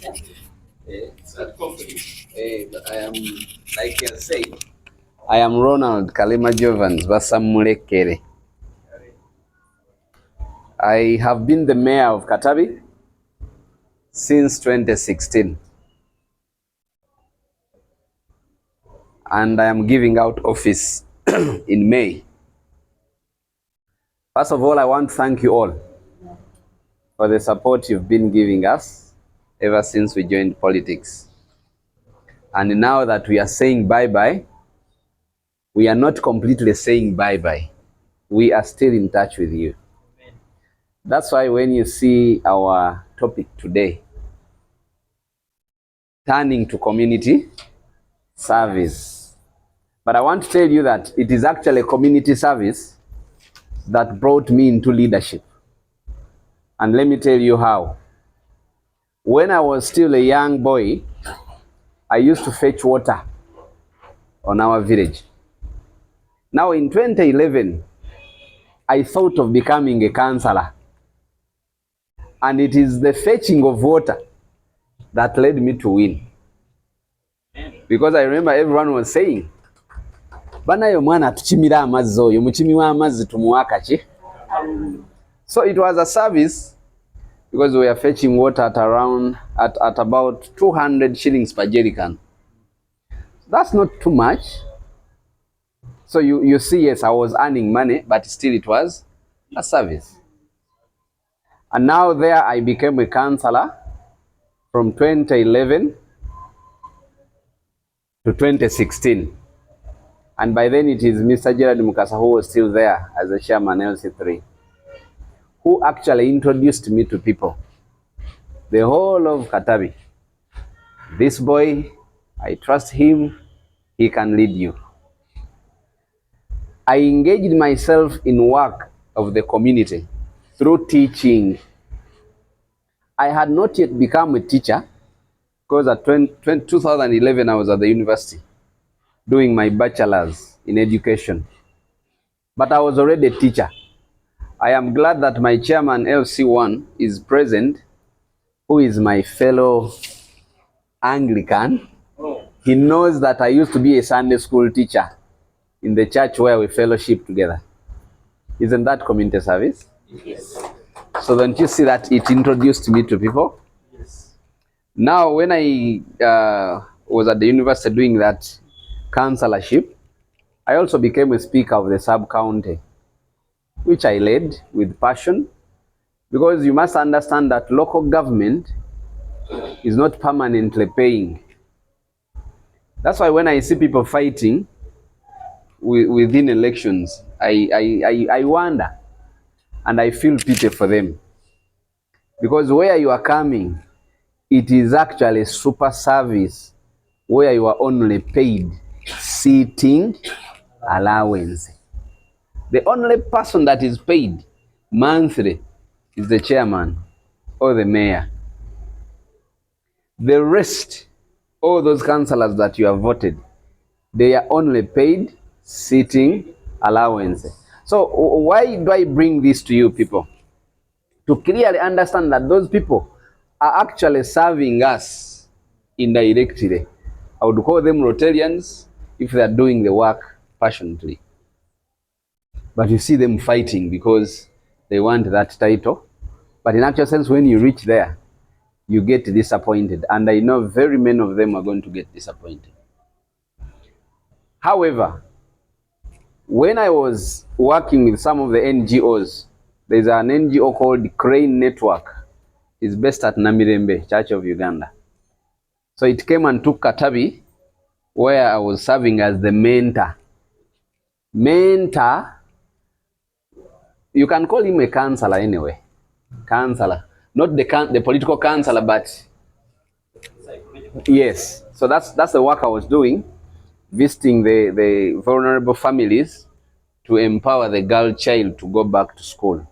But I am, like you say, I am Ronald Kalema Jovans Basamulekere. I have been the mayor of Katabi since 2016, and I am giving out office in May. First of all, I want to thank you all for the support you've been giving us ever since we joined politics. And now that we are saying bye-bye, we are not completely saying bye-bye. We are still in touch with you. That's why when you see our topic today, turning to community service. But I want to tell you that it is actually community service that brought me into leadership. And let me tell you how. When I was still a young boy, I used to fetch water on our village. Now in 2011, I thought of becoming a counselor. And it is the fetching of water that led me to win. Because I remember everyone was saying, bana yo mwana tuchimira amazzi oyo muchimi wa amazzi tumuwaka ki. So it was a service because we were fetching water at about 200 shillings per jerrycan. That's not too much. So you see, yes, I was earning money, but still it was a service. And now there I became a counselor from 2011 to 2016. And by then it is Mr. Gerard Mukasa who was still there as the chairman LC3, who actually introduced me to people. The whole of Katabi. This boy, I trust him, he can lead you. I engaged myself in work of the community through teaching. I had not yet become a teacher because at 2011 I was at the university doing my bachelor's in education. But I was already a teacher. I am glad that my chairman LC1 is present, who is my fellow Anglican. He knows that I used to be a Sunday school teacher in the church where we fellowship together. Isn't that community service? Yes. So don't you see that it introduced me to people? Yes. Now when I was at the university doing that counselorship, I also became a speaker of the sub-county, which I led with passion, because you must understand that local government is not permanently paying. That's why when I see people fighting within elections, I wonder and I feel pity for them. Because where you are coming, it is actually super service where you are only paid sitting allowance. The only person that is paid monthly is the chairman or the mayor. The rest, all those councillors that you have voted, they are only paid sitting allowance. So why do I bring this to you people? To clearly understand that those people are actually serving us indirectly. I would call them Rotarians if they are doing the work passionately. But you see them fighting because they want that title. But in actual sense, when you reach there, you get disappointed. And I know very many of them are going to get disappointed. However, when I was working with some of the NGOs, there's an NGO called Crane Network. It's based at Namirembe, Church of Uganda. So it came and took Katabi, where I was serving as the mentor. Mentor, you can call him a counselor anyway. Counselor. Not the political counselor, but yes. So that's the work I was doing, visiting the vulnerable families to empower the girl child to go back to school.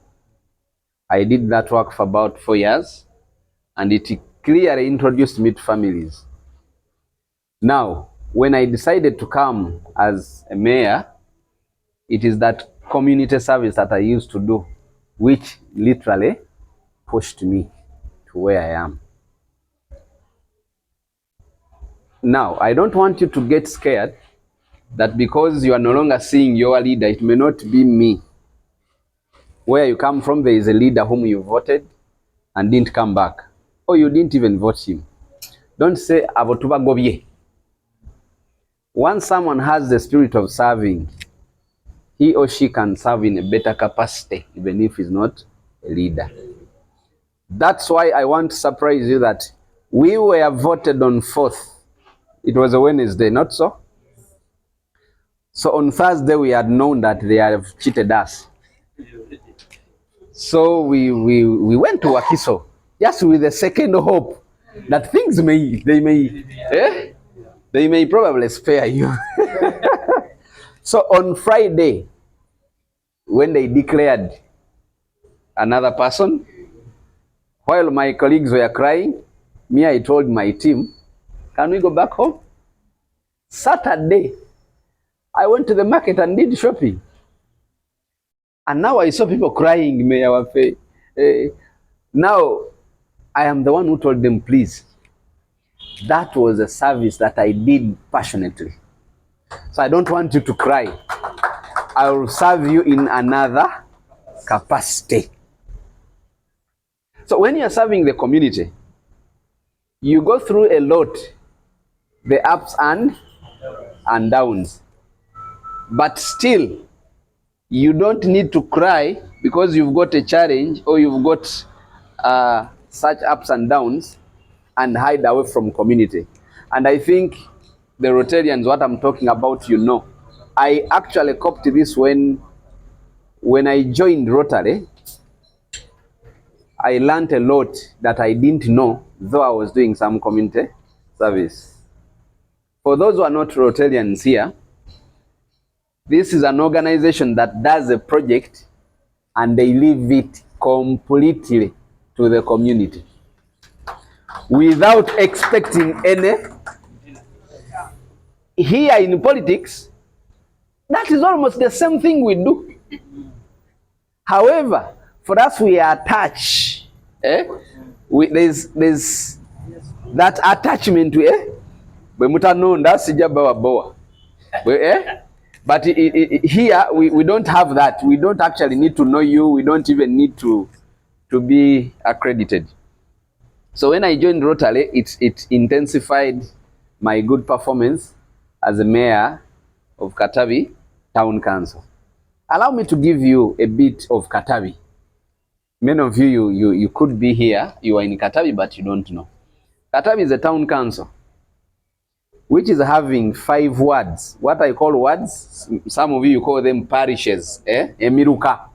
I did that work for about 4 years, and it clearly introduced me to families. Now, when I decided to come as a mayor, it is that community service that I used to do, which literally pushed me to where I am. Now, I don't want you to get scared that because you are no longer seeing your leader, it may not be me. Where you come from, there is a leader whom you voted and didn't come back. Or you didn't even vote him. Don't say, Avotuba Gobye. Once someone has the spirit of serving, he or she can serve in a better capacity, even if he's not a leader. That's why I want to surprise you that we were voted on 4th. It was a Wednesday, not so? So on Thursday, we had known that they have cheated us. So we went to Wakiso, just with the second hope that things they may probably spare you. So on Friday, when they declared another person, while my colleagues were crying, me, I told my team, can we go back home? Saturday, I went to the market and did shopping. And now I saw people crying, may our faith. Now, I am the one who told them, please. That was a service that I did passionately. So I don't want you to cry. I will serve you in another capacity. So when you are serving the community, you go through a lot, the ups and downs. But still, you don't need to cry because you've got a challenge or you've got such ups and downs and hide away from community. And I think the Rotarians, what I'm talking about, you know. I actually copied this when I joined Rotary. I learned a lot that I didn't know, though I was doing some community service. For those who are not Rotarians here, this is an organization that does a project and they leave it completely to the community without expecting any. Here in politics, that is almost the same thing we do. However, for us, we are attached. There's that attachment to but here we don't have that. We don't actually need to know you. We don't even need to be accredited. So when I joined Rotary, it intensified my good performance as a mayor of Katabi Town Council. Allow me to give you a bit of Katabi. Many of you could be here, you are in Katabi, but you don't know. Katabi is a town council which is having 5 wards. What I call wards, some of you call them parishes, Emiruka.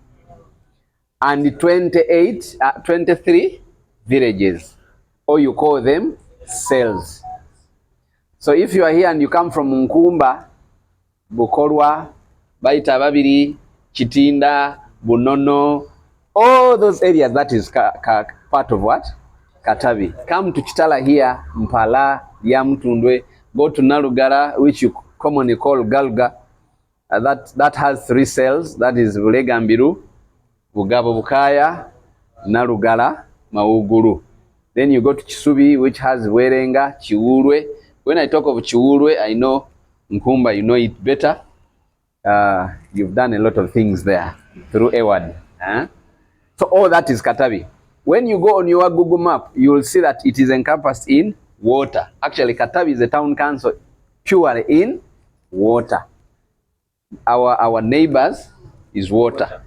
And 23 villages, or you call them cells. So if you are here and you come from Nkumba, Bukorwa, Baita Babiri, Chitinda, Bunono, all those areas, that is part of what? Katabi. Come to Chitala here, Mpala, Yamtundwe, go to Narugara, which you commonly call Galga. That has 3 cells, that is Bulegambiru, Bugabo Bukaya, Narugara, Mauguru. Then you go to Chisubi, which has Werenga, Chiurwe. When I talk of Chiurwe, I know Nkumba, you know it better. You've done a lot of things there through Ewad. So all that is Katabi. When you go on your Google map, you will see that it is encompassed in water. Actually, Katabi is a town council purely in water. Our neighbors is water.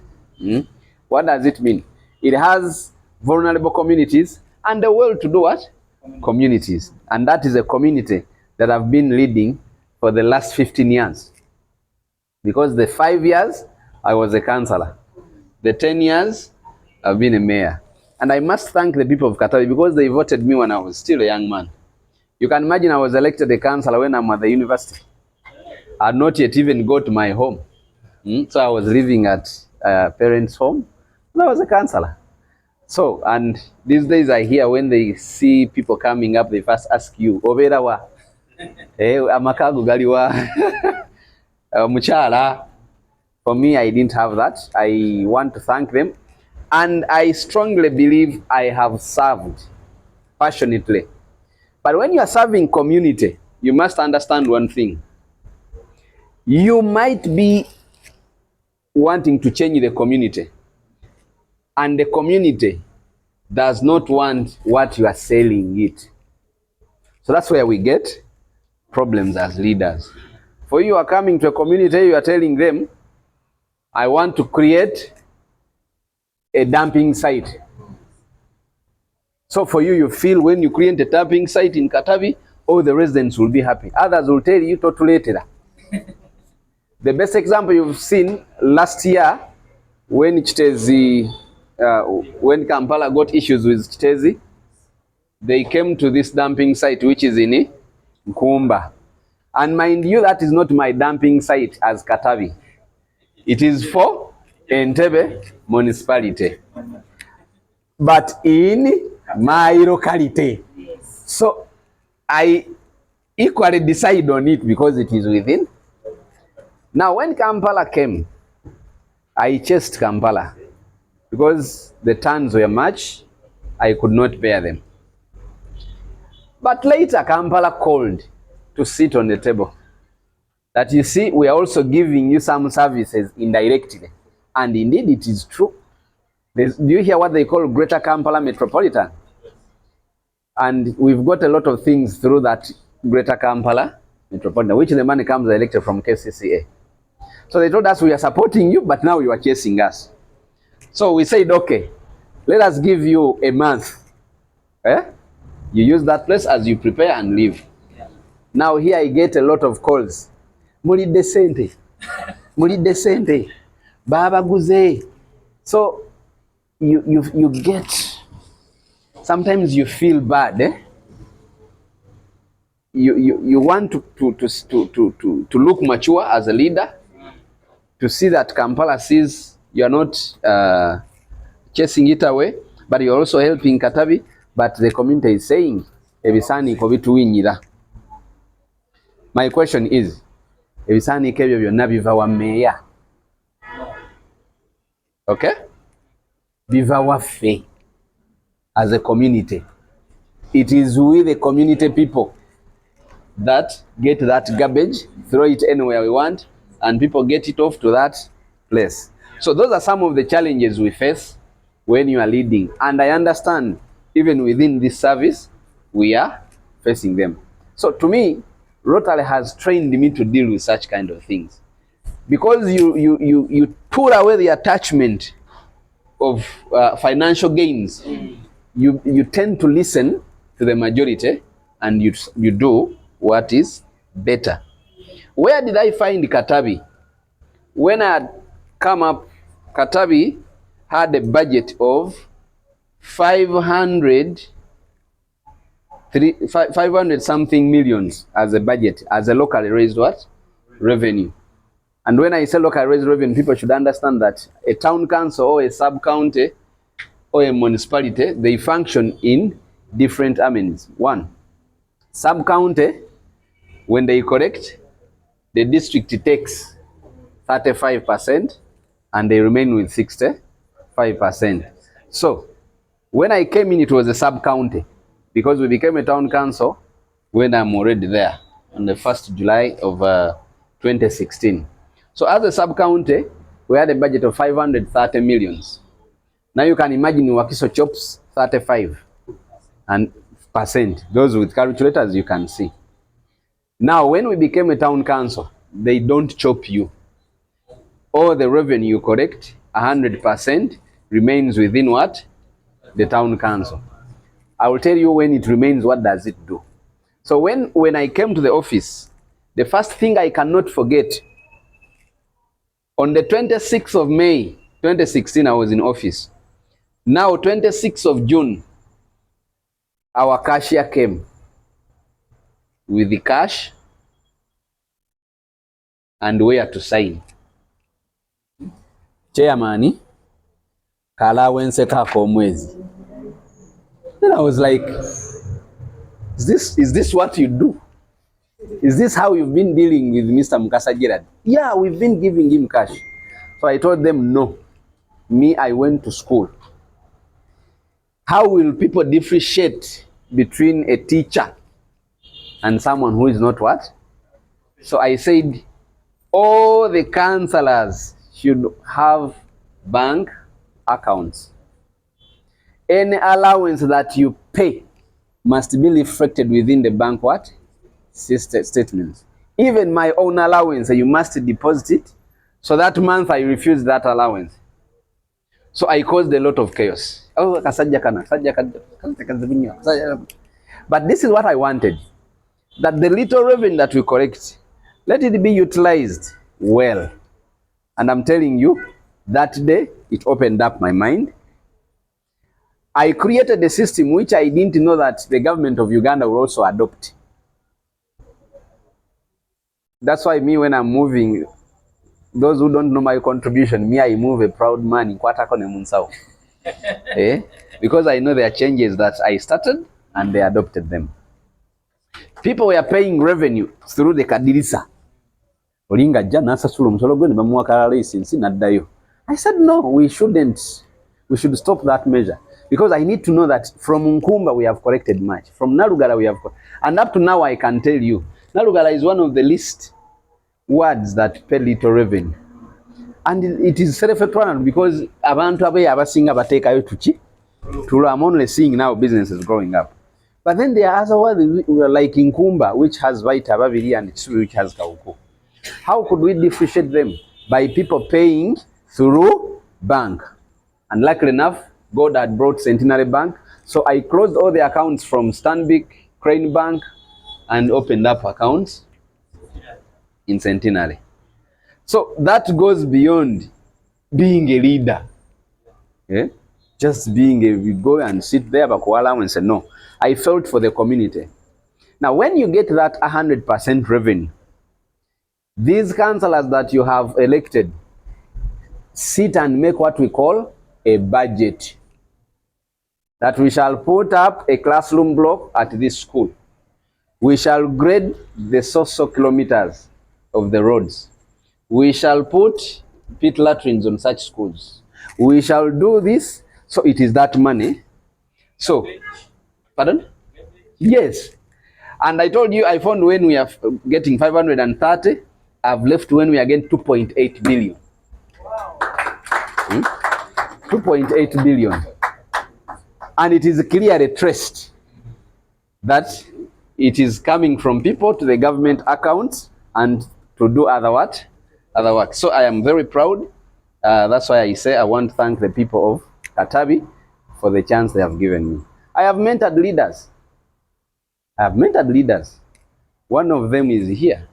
What does it mean? It has vulnerable communities and the well-to-do what? Communities. And that is a community that I've been leading for the last 15 years. Because the 5 years, I was a councillor. The 10 years, I've been a mayor. And I must thank the people of Katabi because they voted me when I was still a young man. You can imagine I was elected a councillor when I'm at the university. I had not yet even got my home. So I was living at a parents' home. And I was a councillor. So, and these days I hear when they see people coming up, they first ask you, Oberawa, amakagu galiwa, muchala. For me, I didn't have that. I want to thank them. And I strongly believe I have served passionately. But when you are serving community, you must understand one thing. You might be wanting to change the community, and the community does not want what you are selling it. So that's where we get problems as leaders. For you are coming to a community, you are telling them, I want to create a dumping site. So for you, you feel when you create a dumping site in Katavi, all the residents will be happy. Others will tell you totally later. The best example you've seen last year, when when Kampala got issues with Chitezi, they came to this dumping site, which is in Nkumba. And mind you, that is not my dumping site as Katavi. It is for Entebbe municipality, but in my locality. So I equally decide on it because it is within. Now when Kampala came, I chased Kampala because the terms were much, I could not bear them. But later Kampala called to sit on the table. That you see, we are also giving you some services indirectly. And indeed it is true. Do you hear what they call Greater Kampala Metropolitan? And we've got a lot of things through that Greater Kampala Metropolitan, which the money comes elected from KCCA. So they told us, we are supporting you, but now you are chasing us. So we said, okay, let us give you a month. You use that place as you prepare and leave. Now here I get a lot of calls. Muri decente. Muri decente. Baba guze. So you get, sometimes you feel bad. You want to look mature as a leader, to see that Kampala sees you are not chasing it away, but you're also helping Katavi. But the community is saying, ebisani ko bituwinyira. My question is, ebisani kebyo byonna biva wa meya? Okay? Biva waffe as a community. It is we, the community people, that get that garbage, throw it anywhere we want, and people get it off to that place. So those are some of the challenges we face when you are leading. And I understand, even within this service, we are facing them. So to me, Rotary has trained me to deal with such kind of things. Because you pull away the attachment of financial gains, you tend to listen to the majority, and you do what is better. Where did I find Katavi? When I had come up, Katavi had a budget of 500 something millions as a budget, as a locally raised what? Revenue. And when I say locally raised revenue, people should understand that a town council or a sub-county or a municipality, they function in different amenities. One, sub-county, when they correct, the district takes 35% and they remain with 65%. So when I came in, it was a sub-county, because we became a town council when I'm already there on the 1st July of 2016. So as a sub-county, we had a budget of 530 millions. Now you can imagine Wakiso chops 35%. Those with calculators, you can see. Now when we became a town council, they don't chop you. All the revenue you collect, 100% remains within what? The town council. I will tell you when it remains, what does it do? So when I came to the office, the first thing I cannot forget, on the 26th of May, 2016, I was in office. Now, 26th of June, our cashier came with the cash and where to sign. Chairman, kalawense kako mwezi. Then I was like, is this what you do? Is this how you've been dealing with Mr. Mukasa Gerard? Yeah, we've been giving him cash. So I told them, no. Me, I went to school. How will people differentiate between a teacher and someone who is not what? So I said, all the councillors should have bank accounts. Any allowance that you pay must be reflected within the bank what? Statements. Even my own allowance, you must deposit it. So that month I refused that allowance. So I caused a lot of chaos. But this is what I wanted. That the little revenue that we collect, let it be utilized well. And I'm telling you, that day, it opened up my mind. I created a system which I didn't know that the government of Uganda will also adopt. That's why me, when I'm moving, those who don't know my contribution, me, I move a proud man in Kwatakone Munsao. Because I know there are changes that I started and they adopted them. People were paying revenue through the Kadirisa. I said, no, we shouldn't. We should stop that measure. Because I need to know that from Nkumba we have collected much. From Nalugala we have collected. And up to now I can tell you, Nalugala is one of the least wards that pay little revenue. And it is self-explanatory because abantu abe abasinga batekayo tuki. I'm only seeing now businesses growing up. But then there are other wards like Nkumba, which has Vaita, Babiri, and Tsubi, which has Kauko. How could we differentiate them? By people paying through bank. And luckily enough, God had brought Centenary Bank. So I closed all the accounts from Stanbic, Crane Bank, and opened up accounts in Centenary. So that goes beyond being a leader. Just being you go and sit there and say, no, I felt for the community. Now, when you get that 100% revenue, these councillors that you have elected sit and make what we call a budget. That we shall put up a classroom block at this school. We shall grade the social kilometers of the roads. We shall put pit latrines on such schools. We shall do this. So it is that money. So, pardon? Yes. And I told you, I found when we are getting 530, I've left when we are getting 2.8 billion. 2.8 billion. And it is clearly traced that it is coming from people to the government accounts and to do other what? Other work. So I am very proud. That's why I say I want to thank the people of Katabi for the chance they have given me. I have mentored leaders. One of them is here.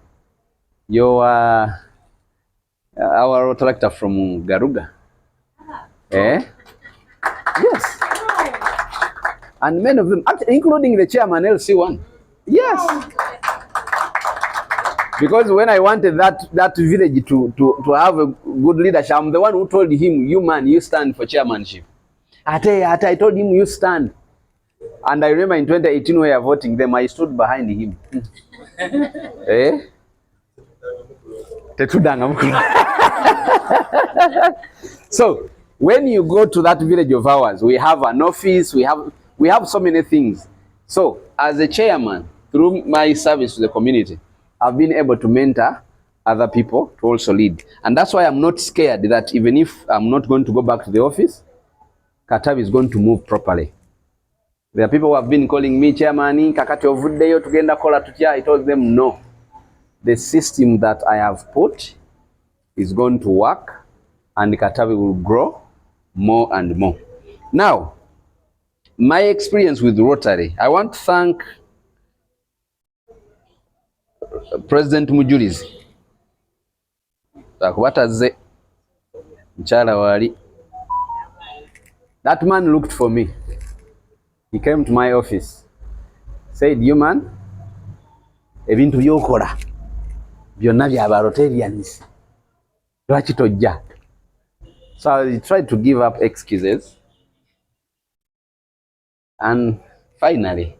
Our tractor from Garuga. Yes. And many of them, including the chairman LC1. Yes. Because when I wanted that village to have a good leadership, I'm the one who told him, you man, you stand for chairmanship. I told him, you stand. And I remember in 2018 when we were voting them, I stood behind him. So when you go to that village of ours, we have an office, we have so many things. So as a chairman, through my service to the community, I've been able to mentor other people to also lead. And that's why I'm not scared that even if I'm not going to go back to the office, Katabi is going to move properly. There are people who have been calling me chairman, kakati ovudeyo tugenda kola tutya. I told them no. The system that I have put is going to work and Katabi will grow more and more. Now, my experience with Rotary, I want to thank President Mujulizi. That man looked for me. He came to my office. Said, you man, ebintu byokola byonna byaba Rotarians. Lwaki tojja? So I tried to give up excuses. And finally,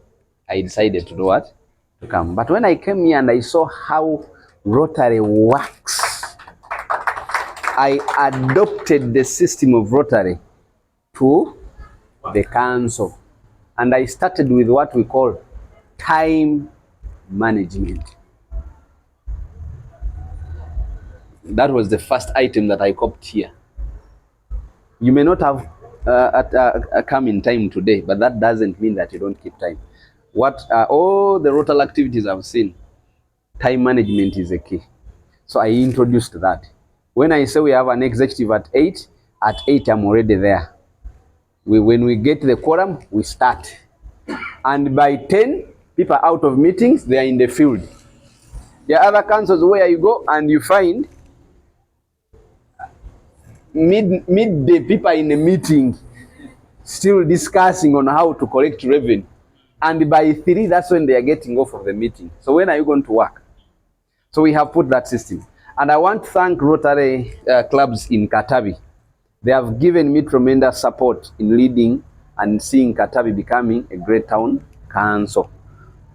I decided to do what? To come. But when I came here and I saw how Rotary works, I adopted the system of Rotary to the council. And I started with what we call time management. That was the first item that I copied here. You may not have come in time today, but that doesn't mean that you don't keep time. What all the rotary activities I've seen, time management is a key. So I introduced that. When I say we have an executive at 8 I'm already there. When we get the quorum, we start. And by 10, people are out of meetings, they are in the field. There are other councils where you go and you find midday people in a meeting still discussing on how to collect revenue. And by 3, that's when they are getting off of the meeting. So when are you going to work? So we have put that system. And I want to thank Rotary clubs in Katabi. They have given me tremendous support in leading and seeing Katabi becoming a great town council.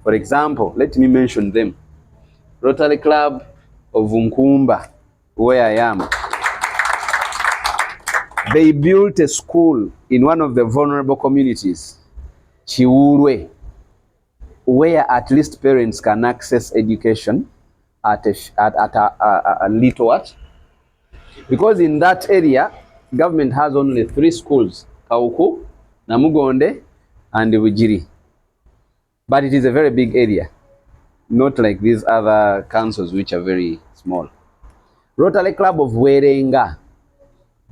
For example, let me mention them. Rotary Club of Nkumba, where I am. They built a school in one of the vulnerable communities, Chiurwe, where at least parents can access education at a little what? Because in that area, government has only 3 schools, Kauku, Namugonde, and Wujiri. But it is a very big area, not like these other councils which are very small. Rotary Club of Werenga,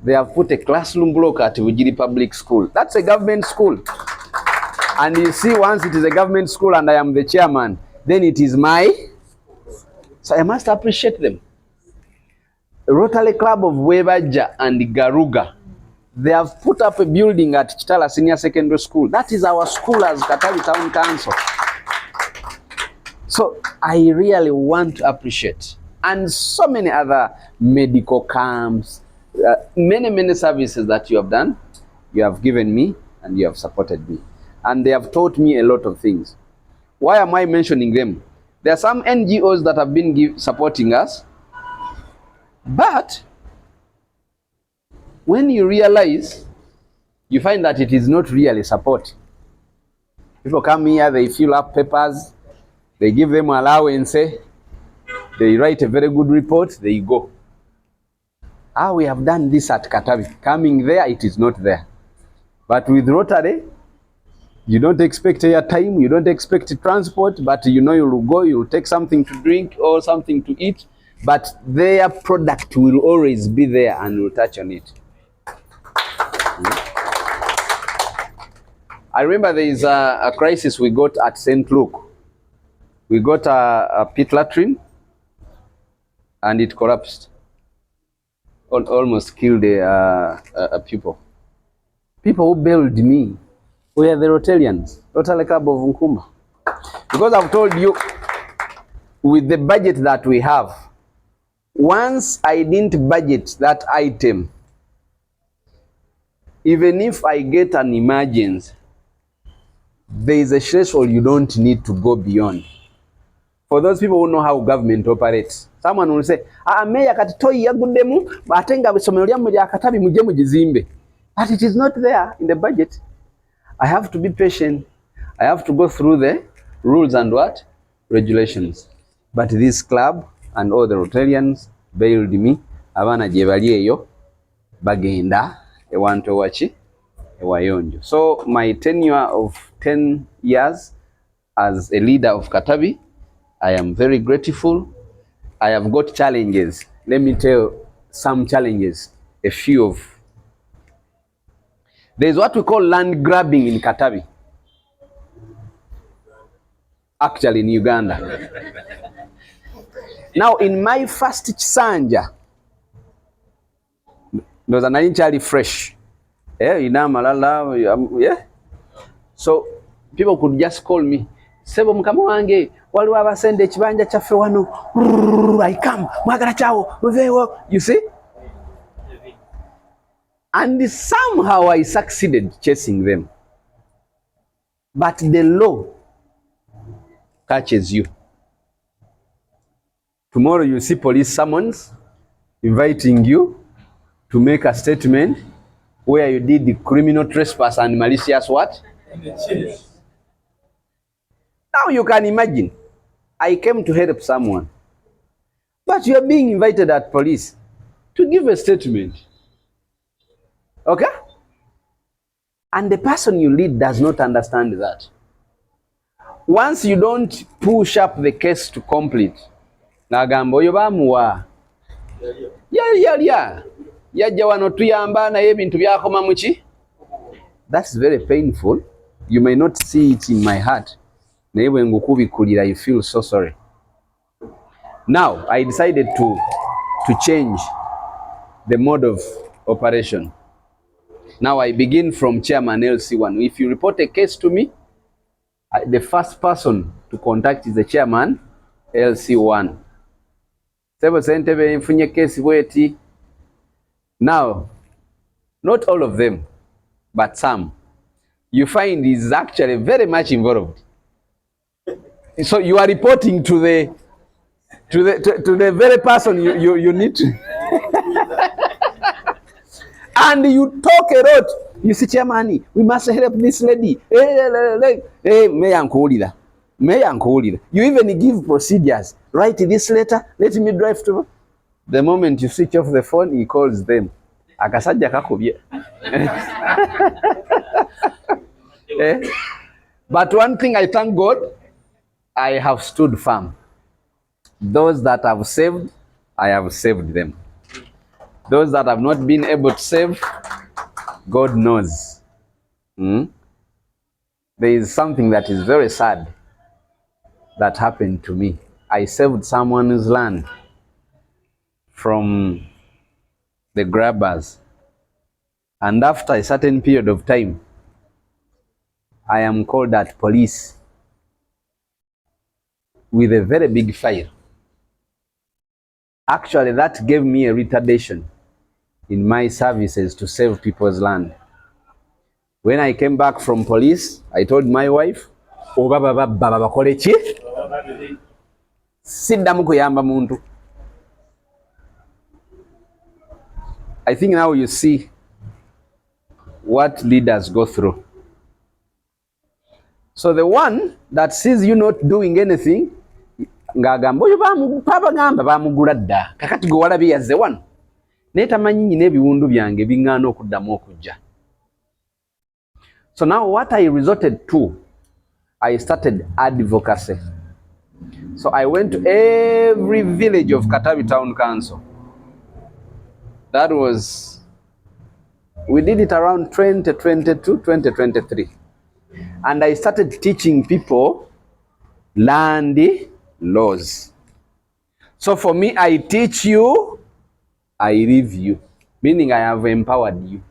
they have put a classroom block at Wujiri Public School. That's a government school. And you see, once it is a government school and I am the chairman, then it is my... So I must appreciate them. Rotary Club of Webaja and Garuga, they have put up a building at Chitala Senior Secondary School. That is our school as Katabi Town Council. So I really want to appreciate. And so many other medical camps, many services that you have done, you have given me and you have supported me. And they have taught me a lot of things. Why am I mentioning them? There are some NGOs that have been supporting us, but when you realize, you find that it is not really support. People come here, they fill up papers, they give them allowance, they write a very good report, they go. We have done this at Katabi. Coming there, it is not there. But with Rotary, you don't expect airtime, you don't expect transport, but you know you'll go, you'll take something to drink or something to eat, but their product will always be there and you'll touch on it. I remember there is a crisis we got at St. Luke. We got a pit latrine and it collapsed. Almost killed people. People who bailed me were the Rotarians, Rotary Club of Nkumba. Because I've told you, with the budget that we have, once I didn't budget that item, even if I get an emergency, there is a threshold you don't need to go beyond. For those people who know how government operates, someone will say, meya katitoi yagudemu, batenga bisomero lyammwe lya Katabi mujje mugizimbe. But it is not there in the budget. I have to be patient. I have to go through the rules and what? Regulations. But this club and all the Rotarians bailed me. Abana gye bali eyo bagenda ewantu wachi ewayonjo. So my tenure of 10 years as a leader of Katabi, I am very grateful. I have got challenges. Let me tell some challenges, a few of. There is what we call land grabbing in Katabi. Actually in Uganda. Now in my first Chisanja, there was an initially fresh. Yeah. So people could just call me. Sebo mukama wange waliwo abasende ekibanja kyaffe wano. I come mwagala chawo muveewo. You see? And somehow I succeeded chasing them. But the law catches you. Tomorrow you see police summons inviting you to make a statement where you did the criminal trespass and malicious what? Now you can imagine. I came to help someone. But you are being invited at police to give a statement. Okay? And the person you lead does not understand that. Once you don't push up the case to complete, nagamba oyo bamuwa. Yajja wano tuyamba naye ebintu byakoma muki. That's very painful. You may not see it in my heart. Naye bwe ngukubikulira, you feel so sorry. Now, I decided to change the mode of operation. Now, I begin from Chairman LC1. If you report a case to me, the first person to contact is the Chairman LC1. Now, not all of them, but some, you find is actually very much involved. So you are reporting to the very person you need to. And you talk a lot. You say, Chairman, we must help this lady. Hey, you even give procedures. Write this letter, let me drive to her. The moment you switch off the phone, he calls them. Akasajja kakubye. But one thing I thank God, I have stood firm. Those that have saved, I have saved them. Those that have not been able to save, God knows. There is something that is very sad that happened to me. I saved someone's land from the grabbers. And after a certain period of time, I am called at police with a very big file. Actually, that gave me a retardation in my services to save people's land. When I came back from police, I told my wife, siddamu kuyamba muntu. I think now you see what leaders go through. So the one that sees you not doing anything, ngagamba oyo babagamba bamugula dda kakati gwe walabi yazze wano netamanyi nyina ebiwundu byange biŋŋaana okuddamu okujja. So now what I resorted to, I started advocacy. So I went to every village of Katabi Town Council. That was, we did it around 2022, 2023. And I started teaching people land laws. So for me, I teach you, I leave you. Meaning I have empowered you.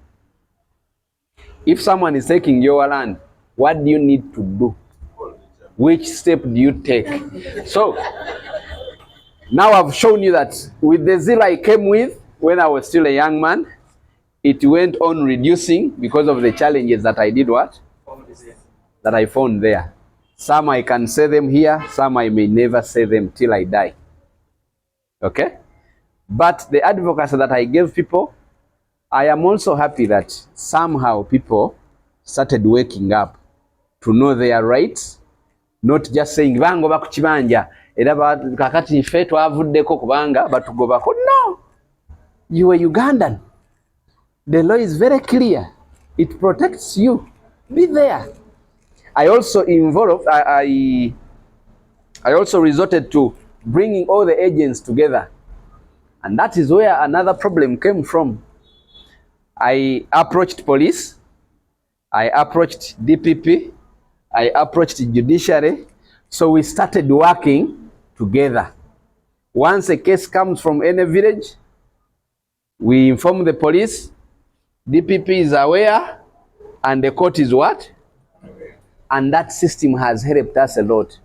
If someone is taking your land, what do you need to do? Which step do you take? So now I've shown you that with the zeal I came with when I was still a young man, it went on reducing because of the challenges that I did what? That I found there. Some I can say them here, some I may never say them till I die. Okay? But the advocacy that I gave people, I am also happy that somehow people started waking up to know their rights, not just saying bangoba ku kibanja era kakati ife twavuddeko kubanga batugobako. No, you are Ugandan. The law is very clear. It protects you. Be there. I also involved, I also resorted to bringing all the agents together. And that is where another problem came from. I approached police, I approached DPP, I approached judiciary. So we started working together. Once a case comes from any village, we inform the police, DPP is aware, and the court is what? And that system has helped us a lot.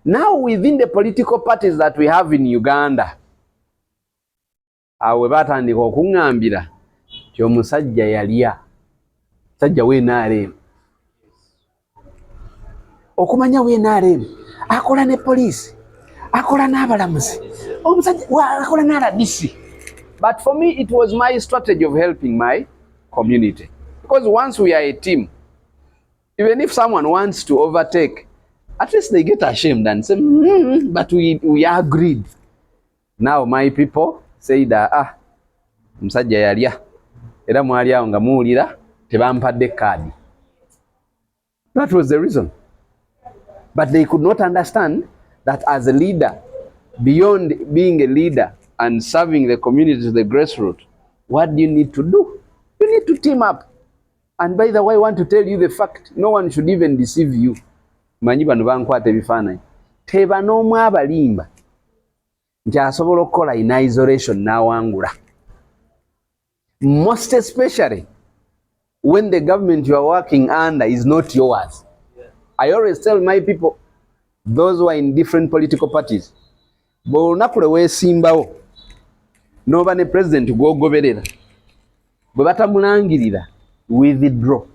Now within the political parties that we have in Uganda, awe batandika okuŋŋambira ti omusajja yalya, musajja w'NRM. Okumanya w'NRM akola ne police, akola n'abalamuzi, omusajja akola n'RDC. But for me, it was my strategy of helping my community. Because once we are a team, even if someone wants to overtake At least they get ashamed and say, but we agreed. Now my people say that, msajja yalya. Era mwali awo nga muwulira tebampadde card. That was the reason. But they could not understand that as a leader, beyond being a leader and serving the community to the grassroots, what do you need to do? You need to team up. And by the way, I want to tell you the fact, no one should even deceive you. Manyi bano bankwata ebifaananyi. Teba n'omu abalimba nti asobola okukola in isolation n'awangula. Most especially when the government you are working under is not yours. I always tell my people, those who are in different political parties, bw'olunaku lwe weesimbawo n'oba ne president gw'ogoberera bwe batamulangirira, withdraw.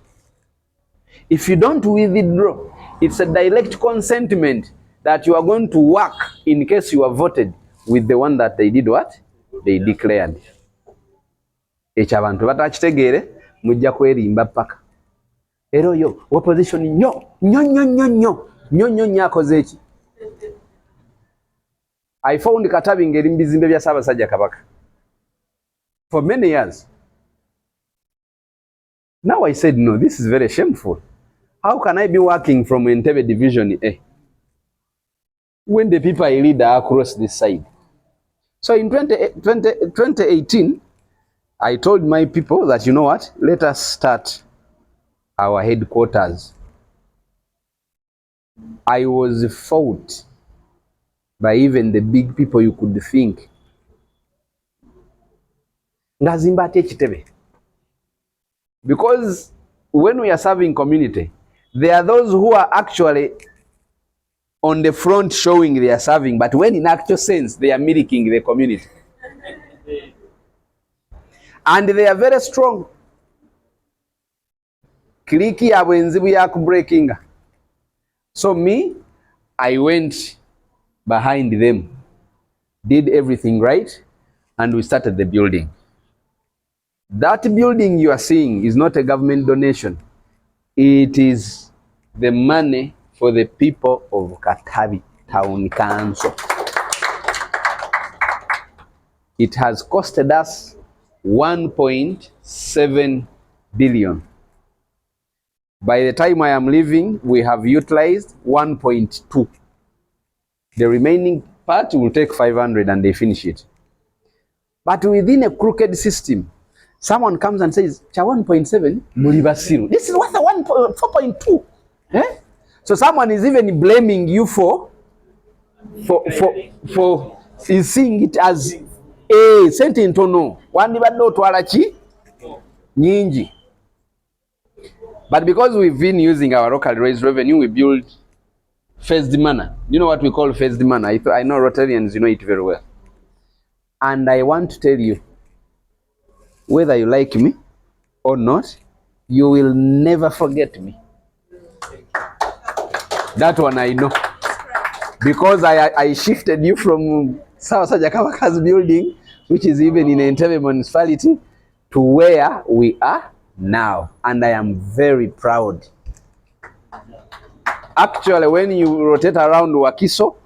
If you don't withdraw, it's a direct consentment that you are going to work in case you are voted with the one that they did what? They declared. Ekyo abantu batakitegeere mujja kwerimba paka. Era oyo opposition nnyo akoze eki? I found Katabi ngeri mu bizimbe bya Ssaabasajja Kabaka for many years. Now I said, no, this is very shameful. How can I be working from Entebbe Division A when the people I lead are across this side? So in 2018, I told my people that, you know what, let us start our headquarters. I was fought by even the big people you could think. Because when we are serving community, there are those who are actually on the front showing they are serving, but when in actual sense they are milking the community. And they are very strong. Kliki yabwe enzibu yakubreakinga. So me, I went behind them, did everything right, and we started the building. That building you are seeing is not a government donation. It is the money for the people of Katabi Town Council. It has costed us 1.7 billion. By the time I am leaving, we have utilized 1.2. The remaining part will take 500 and they finish it. But within a crooked system, someone comes and says, cha 1.7, mulibasiru. This is worth 4.2. Eh? So someone is even blaming you for is seeing it as a sentence to no. One never know to alachi nyingi. But because we've been using our local raised revenue, we build phased manner. You know what we call phased manner? I know Rotarians, you know it very well. And I want to tell you, whether you like me or not, you will never forget me. That one I know. Because I shifted you from Ssaabasajja Kabaka's building, which is even in Entebbe municipality, to where we are now. And I am very proud. Actually, when you rotate around Wakiso,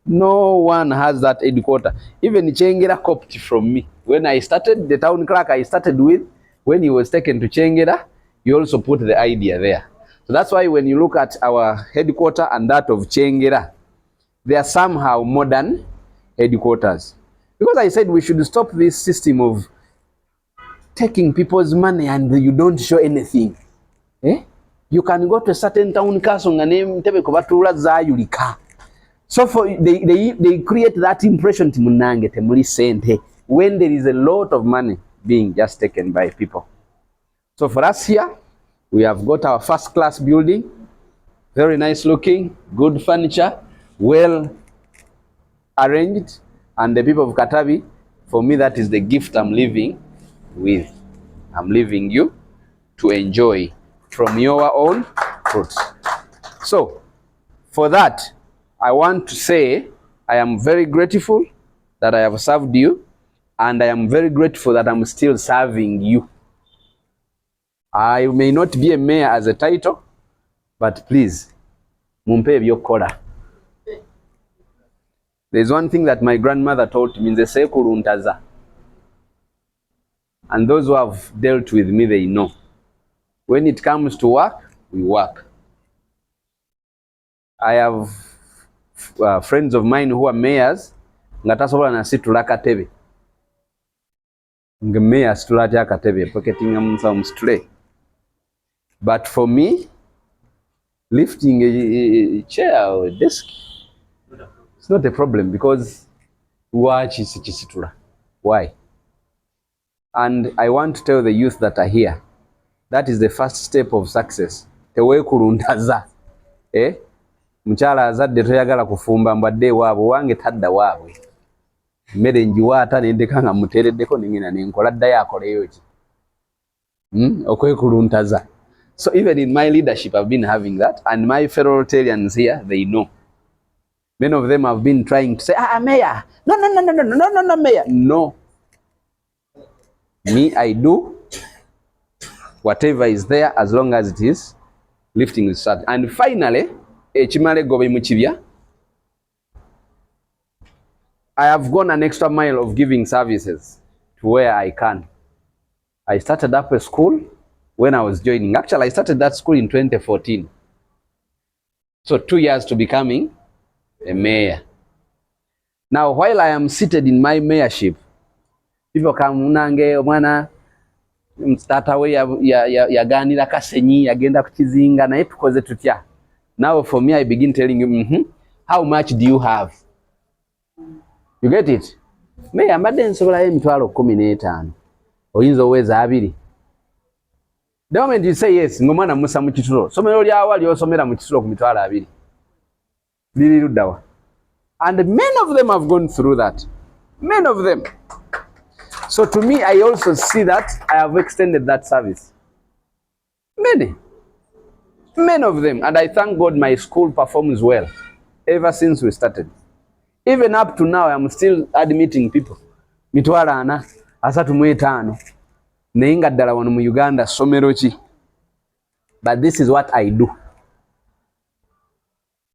no one has that headquarter. Even Chengera copied from me. When I started, the town clerk I started with, when he was taken to Chengera, he also put the idea there. So that's why when you look at our headquarter and that of Chengera, they are somehow modern headquarters. Because I said we should stop this system of taking people's money and you don't show anything. Eh? You can go to a certain town council and name Tebe Kobatula Zayulika. So they create that impression when there is a lot of money being just taken by people. So for us here, we have got our first class building, very nice looking, good furniture, well arranged, and the people of Katabi, for me that is the gift I'm leaving with. I'm leaving you to enjoy from your own fruits. So for that, I want to say I am very grateful that I have served you, and I am very grateful that I'm still serving you. I may not be a mayor as a title, but please, mumpe ebyokukola. There's one thing that my grandmother taught me, nze sekulu ntaza. And those who have dealt with me, they know. When it comes to work, we work. I have friends of mine who are mayors, nga tasobola na situla katebe. Nga mayor situla atya katebe, pocketing mu situle. But for me, lifting a chair or a desk, it's not a problem because watch is chisitula. Why? And I want to tell the youth that are here, that is the first step of success. Tewekuluntaza. Mchala azadde toyagala kufumba mbadde waabwe wange tadda waabwe. Mmere njiwaata nendeka nga muteereddeko nengina nenkola ddayo akoleyo ki. Okwekuluntaza. So even in my leadership, I've been having that, and my fellow Rotarians here, they know. Many of them have been trying to say, Mayor, no, Mayor. No. Me, I do whatever is there as long as it is lifting the start. And finally, I have gone an extra mile of giving services to where I can. I started up a school when I was joining. Actually, I started that school in 2014. So 2 years to becoming a mayor. Now, while I am seated in my mayorship, people come unange omwana mstata we yaganira kasenyi yagenda kukizinga naye tukoze tutya. Now for me, I begin telling you, how much do you have? You get it? Mayor mbadde nsobola emitwalo 15. Oyinza oweza 2. The moment you say yes, ngomwana musa mu kitulo. Somero lyawa lyosomera mu kitulo ku mitwalo 2. Liri luddawa. And many of them have gone through that. Many of them. So to me, I also see that I have extended that service. Many of them. And I thank God my school performs well ever since we started. Even up to now, I'm still admitting people. Mitwalo 4, 35. Neinga ddala wano mu Uganda somero ki. But this is what I do.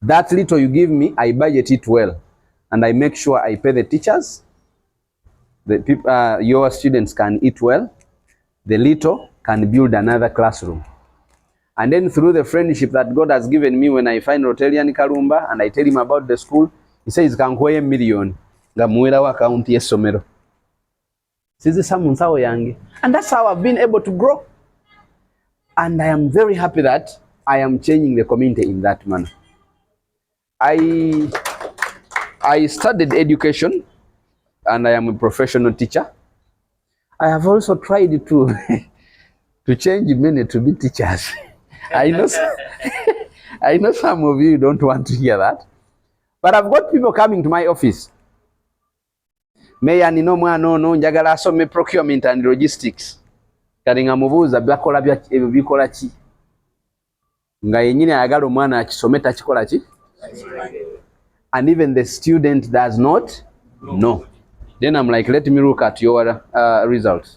That little you give me, I budget it well. And I make sure I pay the teachers. The people, your students can eat well. The little can build another classroom. And then through the friendship that God has given me, when I find Rotarian Kalumba and I tell him about the school, he says, "Kankoye million nga muwera wa account y'essomero." Sizi samunsawo yange. And that's how I've been able to grow. And I am very happy that I am changing the community in that manner. I studied education and I am a professional teacher. I have also tried to change many to be teachers. I know some of you don't want to hear that. But I've got people coming to my office. Mayor nino mwana ono njagala asome procurement and logistics. Kati nga mubuuza bikola ki? Nga yennyini ayagala omwana akisome takikola ki? And even the student does not know. Then I'm like, let me look at your results.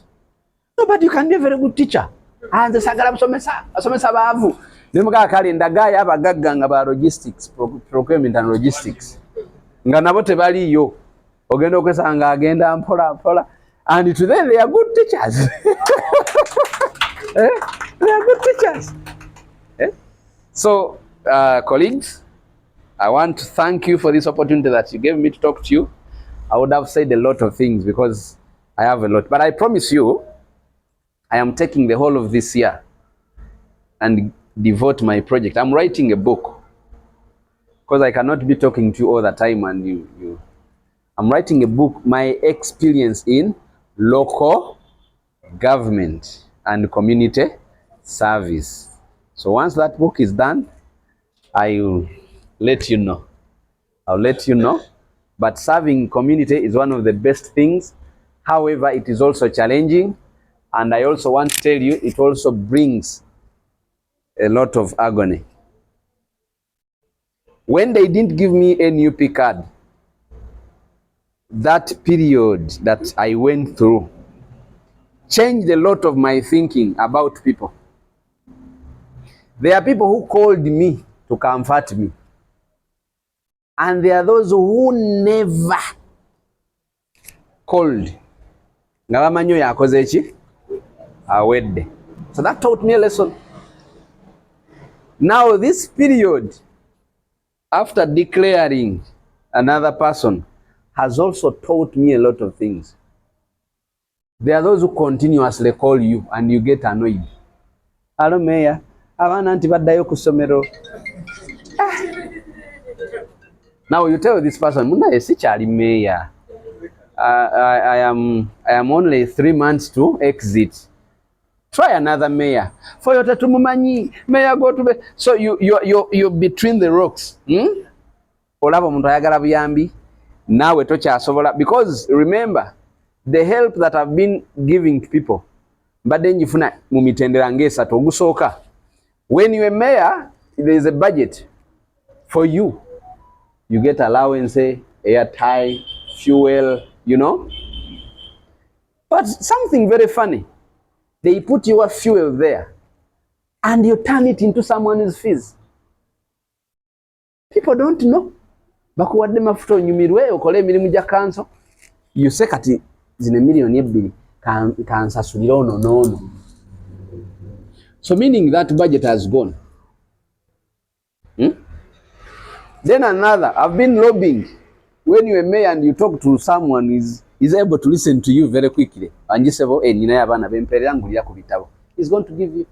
No, but you can be a very good teacher. And the sagala asomesa baavu. Nemuga kali ndagaya abagagga nga ba logistics, procurement and logistics. Nga nabo tebaliyo. Ogenda okwesanga agenda mpola. And today they are good teachers. They are good teachers. So, colleagues, I want to thank you for this opportunity that you gave me to talk to you. I would have said a lot of things because I have a lot. But I promise you, I am taking the whole of this year and devote my project. I'm writing a book because I cannot be talking to you all the time and I'm writing a book, my experience in local government and community service. So once that book is done, I will let you know. I'll let you know. But serving community is one of the best things. However, it is also challenging. And I also want to tell you, it also brings a lot of agony. When they didn't give me a NUP card, that period that I went through changed a lot of my thinking about people. There are people who called me to comfort me. And there are those who never called. Nga bamanyi oyo akoze eki? Awedde. So that taught me a lesson. Now this period, after declaring another person, has also taught me a lot of things. There are those who continuously call you and you get annoyed. Hello, Mayor. Abaana nti baddayo ku ssomero. Now you tell this person, Munaye sikyali Mayor. I am only 3 months to exit. Try another mayor. For your tatumumanyi, mayor go to be. So you're between the rocks. Olaba omuntu ayagala buyambi. Nawe tokyasobola, because remember the help that I've been giving to people. Mbadde njifuna mu mitendera ng'esatu. Ogusooka, when you're a mayor, there is a budget for you. You get allowance, airtime, fuel, you know. But something very funny. They put your fuel there and you turn it into someone's fees. People don't know. Bakuwadde mafuta onyumirwe okole emirimu gya kanso. You say kati zine millioni 2 kansasulira ono n'ono. So meaning that budget has gone. Then another, I've been lobbying. When you're a mayor and you talk to someone, is able to listen to you very quickly. And you say, nina y'abaana b'empeera ngulira ku bitabo. He's going to give you